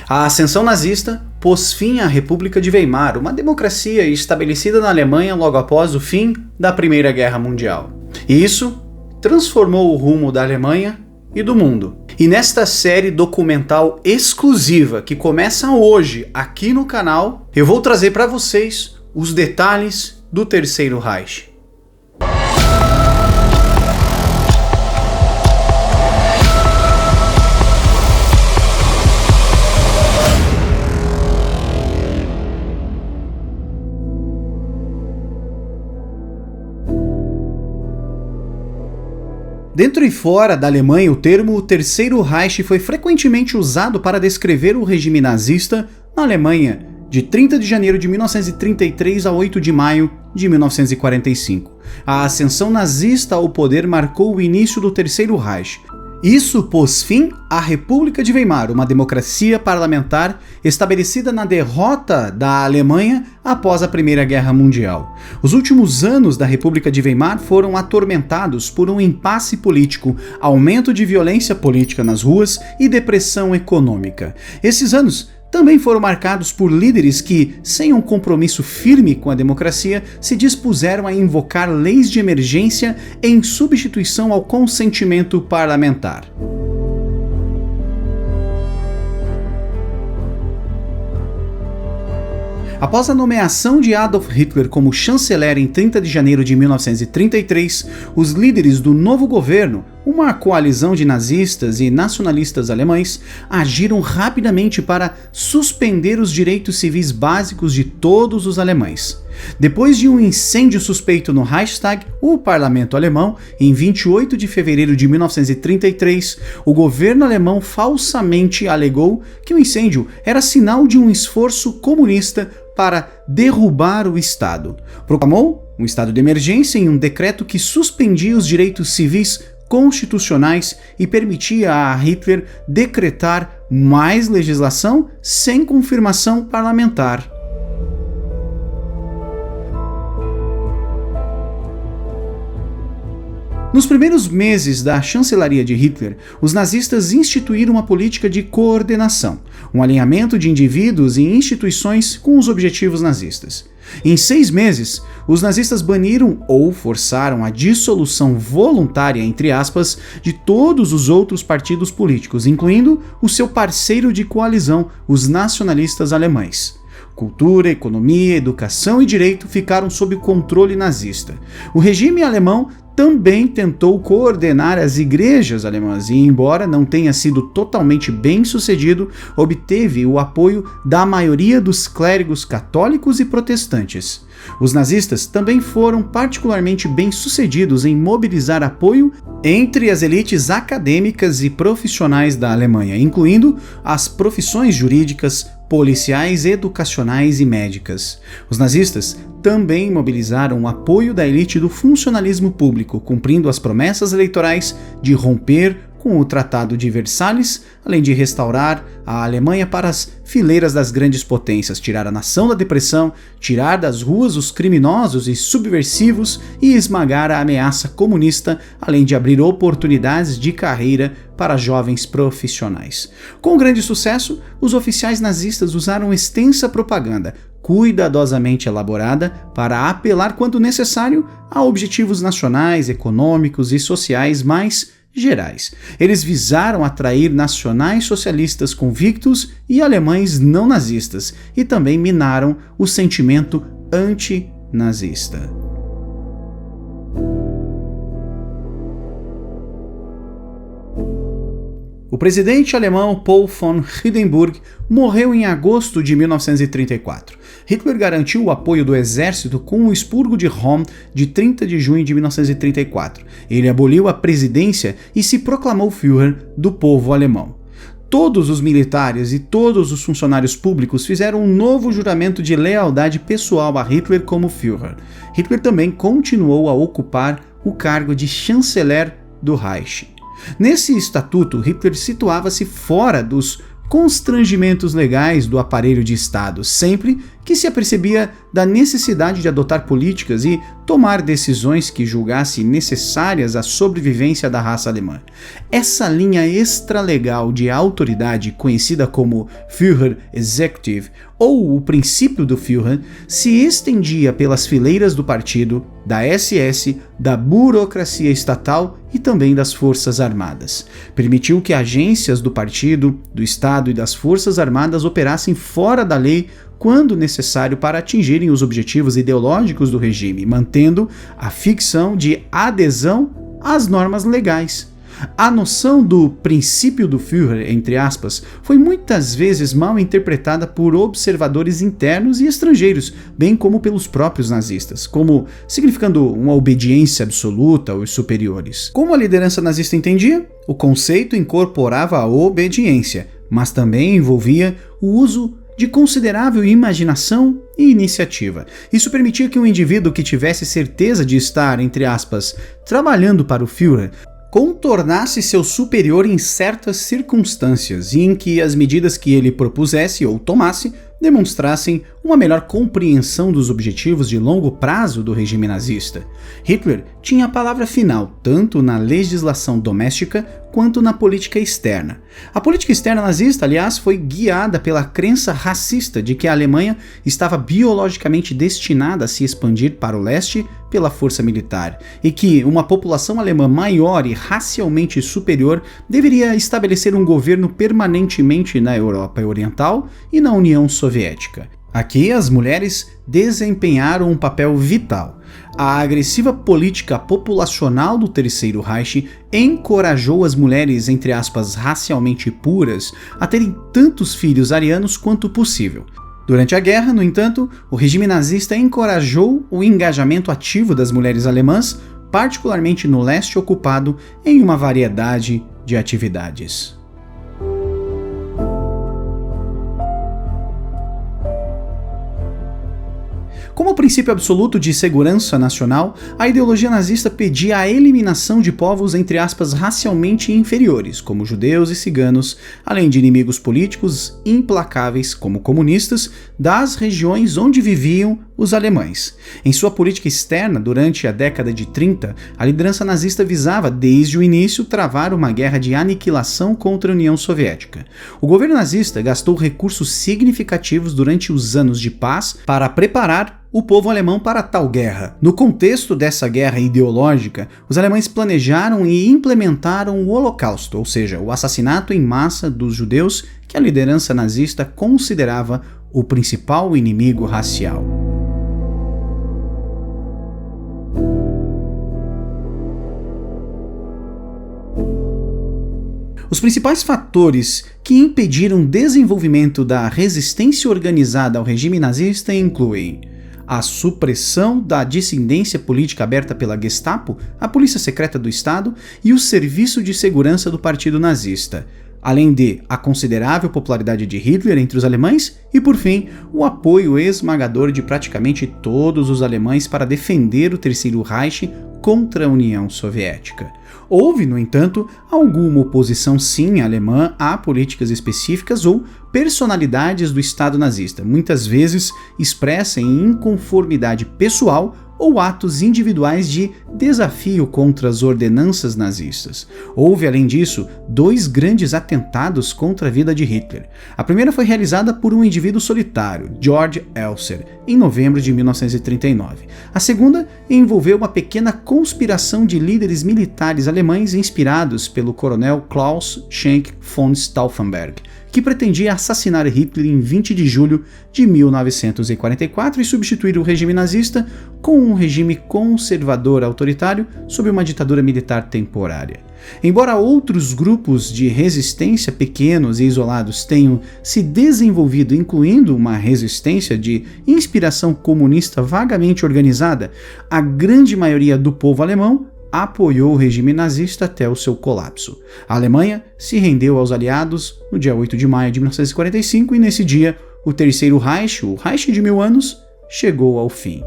A ascensão nazista pôs fim à República de Weimar, uma democracia estabelecida na Alemanha logo após o fim da Primeira Guerra Mundial. E isso transformou o rumo da Alemanha e do mundo. E nesta série documental exclusiva que começa hoje aqui no canal, eu vou trazer para vocês os detalhes do Terceiro Reich. Dentro e fora da Alemanha, o termo Terceiro Reich foi frequentemente usado para descrever o regime nazista na Alemanha de 30 de janeiro de 1933 a 8 de maio de 1945. A ascensão nazista ao poder marcou o início do Terceiro Reich. Isso pôs fim à República de Weimar, uma democracia parlamentar estabelecida na derrota da Alemanha após a Primeira Guerra Mundial. Os últimos anos da República de Weimar foram atormentados por um impasse político, aumento de violência política nas ruas e depressão econômica. Esses anos também foram marcados por líderes que, sem um compromisso firme com a democracia, se dispuseram a invocar leis de emergência em substituição ao consentimento parlamentar. Após a nomeação de Adolf Hitler como chanceler em 30 de janeiro de 1933, os líderes do novo governo, uma coalizão de nazistas e nacionalistas alemães, agiram rapidamente para suspender os direitos civis básicos de todos os alemães. Depois de um incêndio suspeito no Reichstag, o parlamento alemão, em 28 de fevereiro de 1933, o governo alemão falsamente alegou que o incêndio era sinal de um esforço comunista para derrubar o Estado. Proclamou um estado de emergência em um decreto que suspendia os direitos civis constitucionais e permitia a Hitler decretar mais legislação sem confirmação parlamentar. Nos primeiros meses da chancelaria de Hitler, os nazistas instituíram uma política de coordenação, um alinhamento de indivíduos e instituições com os objetivos nazistas. Em 6 meses, os nazistas baniram ou forçaram a dissolução voluntária, entre aspas, de todos os outros partidos políticos, incluindo o seu parceiro de coalizão, os nacionalistas alemães. Cultura, economia, educação e direito ficaram sob o controle nazista. O regime alemão também tentou coordenar as igrejas alemãs e, embora não tenha sido totalmente bem-sucedido, obteve o apoio da maioria dos clérigos católicos e protestantes. Os nazistas também foram particularmente bem-sucedidos em mobilizar apoio entre as elites acadêmicas e profissionais da Alemanha, incluindo as profissões jurídicas, policiais, educacionais e médicas. Os nazistas também mobilizaram o apoio da elite do funcionalismo público, cumprindo as promessas eleitorais de romper com o Tratado de Versalhes, além de restaurar a Alemanha para as fileiras das grandes potências, tirar a nação da depressão, tirar das ruas os criminosos e subversivos e esmagar a ameaça comunista, além de abrir oportunidades de carreira para jovens profissionais. Com grande sucesso, os oficiais nazistas usaram extensa propaganda, cuidadosamente elaborada, para apelar, quando necessário, a objetivos nacionais, econômicos e sociais mais gerais. Eles visaram atrair nacionais socialistas convictos e alemães não nazistas, e também minaram o sentimento antinazista. O presidente alemão Paul von Hindenburg morreu em agosto de 1934. Hitler garantiu o apoio do exército com o expurgo de Homs de 30 de junho de 1934. Ele aboliu a presidência e se proclamou Führer do povo alemão. Todos os militares e todos os funcionários públicos fizeram um novo juramento de lealdade pessoal a Hitler como Führer. Hitler também continuou a ocupar o cargo de chanceler do Reich. Nesse estatuto, Hitler situava-se fora dos constrangimentos legais do aparelho de Estado, sempre que se apercebia da necessidade de adotar políticas e tomar decisões que julgasse necessárias à sobrevivência da raça alemã. Essa linha extralegal de autoridade, conhecida como Führer Executive, ou o princípio do Führer, se estendia pelas fileiras do partido, da SS, da burocracia estatal e também das forças armadas. Permitiu que agências do partido, do Estado e das forças armadas operassem fora da lei quando necessário para atingirem os objetivos ideológicos do regime, mantendo a ficção de adesão às normas legais. A noção do princípio do Führer, entre aspas, foi muitas vezes mal interpretada por observadores internos e estrangeiros, bem como pelos próprios nazistas, como significando uma obediência absoluta aos superiores. Como a liderança nazista entendia, o conceito incorporava a obediência, mas também envolvia o uso de considerável imaginação e iniciativa. Isso permitia que um indivíduo que tivesse certeza de estar, entre aspas, trabalhando para o Führer, contornasse seu superior em certas circunstâncias e em que as medidas que ele propusesse ou tomasse demonstrassem uma melhor compreensão dos objetivos de longo prazo do regime nazista. Hitler tinha a palavra final tanto na legislação doméstica quanto na política externa. A política externa nazista, aliás, foi guiada pela crença racista de que a Alemanha estava biologicamente destinada a se expandir para o leste pela força militar e que uma população alemã maior e racialmente superior deveria estabelecer um governo permanentemente na Europa Oriental e na União Soviética. Aqui, as mulheres desempenharam um papel vital. A agressiva política populacional do Terceiro Reich encorajou as mulheres, entre aspas, racialmente puras, a terem tantos filhos arianos quanto possível. Durante a guerra, no entanto, o regime nazista encorajou o engajamento ativo das mulheres alemãs, particularmente no leste ocupado, em uma variedade de atividades. Como princípio absoluto de segurança nacional, a ideologia nazista pedia a eliminação de povos, entre aspas, racialmente inferiores, como judeus e ciganos, além de inimigos políticos implacáveis, como comunistas, das regiões onde viviam os alemães. Em sua política externa, durante a década de 30, a liderança nazista visava, desde o início, travar uma guerra de aniquilação contra a União Soviética. O governo nazista gastou recursos significativos durante os anos de paz para preparar o povo alemão para tal guerra. No contexto dessa guerra ideológica, os alemães planejaram e implementaram o Holocausto, ou seja, o assassinato em massa dos judeus que a liderança nazista considerava o principal inimigo racial. Os principais fatores que impediram o desenvolvimento da resistência organizada ao regime nazista incluem a supressão da dissidência política aberta pela Gestapo, a polícia secreta do Estado e o serviço de segurança do partido nazista, além de a considerável popularidade de Hitler entre os alemães e, por fim, o apoio esmagador de praticamente todos os alemães para defender o Terceiro Reich contra a União Soviética. Houve, no entanto, alguma oposição sim alemã a políticas específicas ou personalidades do Estado nazista, muitas vezes expressa em inconformidade pessoal ou atos individuais de desafio contra as ordenanças nazistas. Houve, além disso, 2 grandes atentados contra a vida de Hitler. A primeira foi realizada por um indivíduo solitário, Georg Elser, em novembro de 1939. A segunda envolveu uma pequena conspiração de líderes militares alemães inspirados pelo coronel Klaus Schenck von Stauffenberg, que pretendia assassinar Hitler em 20 de julho de 1944 e substituir o regime nazista com um regime conservador autoritário sob uma ditadura militar temporária. Embora outros grupos de resistência pequenos e isolados tenham se desenvolvido, incluindo uma resistência de inspiração comunista vagamente organizada, a grande maioria do povo alemão apoiou o regime nazista até o seu colapso. A Alemanha se rendeu aos aliados no dia 8 de maio de 1945 e nesse dia o Terceiro Reich, o Reich de 1000 anos, chegou ao fim.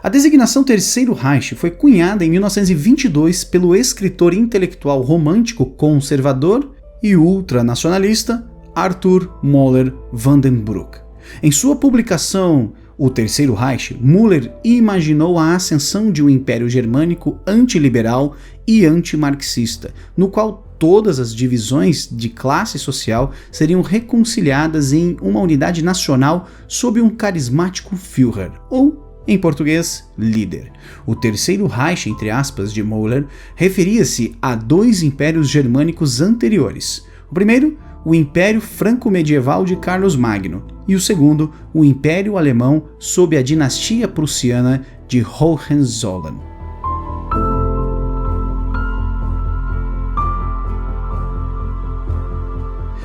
A designação Terceiro Reich foi cunhada em 1922 pelo escritor intelectual romântico conservador e ultranacionalista Arthur Moeller-Vandenbroek. Em sua publicação O Terceiro Reich, Müller imaginou a ascensão de um império germânico antiliberal e antimarxista, no qual todas as divisões de classe social seriam reconciliadas em uma unidade nacional sob um carismático Führer, ou, em português, líder. O Terceiro Reich, entre aspas, de Müller, referia-se a dois impérios germânicos anteriores. O primeiro, o Império Franco-Medieval de Carlos Magno, e o segundo, o Império Alemão sob a dinastia prussiana de Hohenzollern.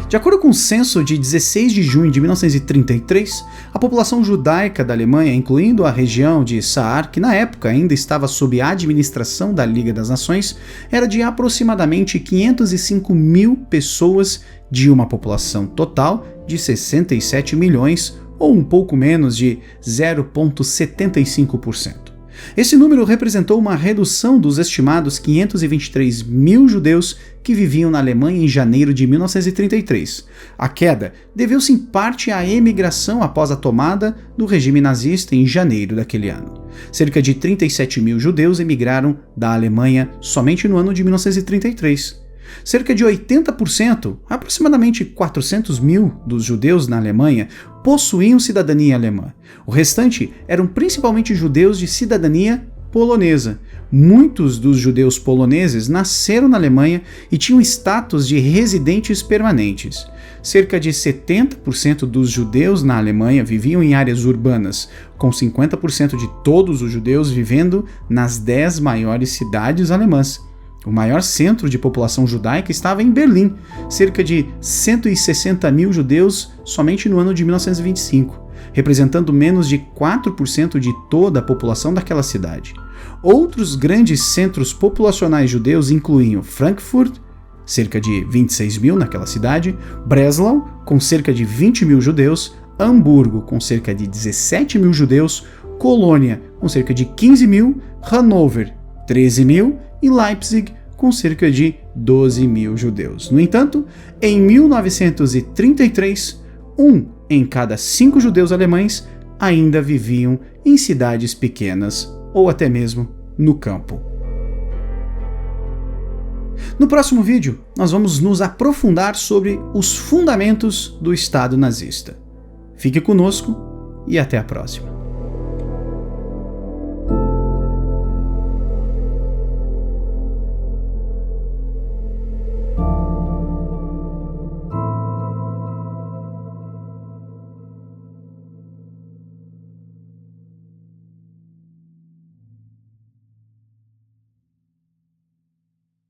De acordo com o censo de 16 de junho de 1933, a população judaica da Alemanha, incluindo a região de Saar, que na época ainda estava sob a administração da Liga das Nações, era de aproximadamente 505 mil pessoas, de uma população total de 67 milhões, ou um pouco menos de 0,75%. Esse número representou uma redução dos estimados 523 mil judeus que viviam na Alemanha em janeiro de 1933. A queda deveu-se em parte à emigração após a tomada do regime nazista em janeiro daquele ano. Cerca de 37 mil judeus emigraram da Alemanha somente no ano de 1933. Cerca de 80%, aproximadamente 400 mil dos judeus na Alemanha, possuíam cidadania alemã. O restante eram principalmente judeus de cidadania polonesa. Muitos dos judeus poloneses nasceram na Alemanha e tinham status de residentes permanentes. Cerca de 70% dos judeus na Alemanha viviam em áreas urbanas, com 50% de todos os judeus vivendo nas 10 maiores cidades alemãs. O maior centro de população judaica estava em Berlim, cerca de 160 mil judeus somente no ano de 1925, representando menos de 4% de toda a população daquela cidade. Outros grandes centros populacionais judeus incluíam Frankfurt, cerca de 26 mil naquela cidade, Breslau, com cerca de 20 mil judeus, Hamburgo, com cerca de 17 mil judeus, Colônia, com cerca de 15 mil, Hannover, 13 mil, e Leipzig, com cerca de 12 mil judeus. No entanto, em 1933, 1 em cada 5 judeus alemães ainda viviam em cidades pequenas ou até mesmo no campo. No próximo vídeo, nós vamos nos aprofundar sobre os fundamentos do Estado nazista. Fique conosco e até a próxima.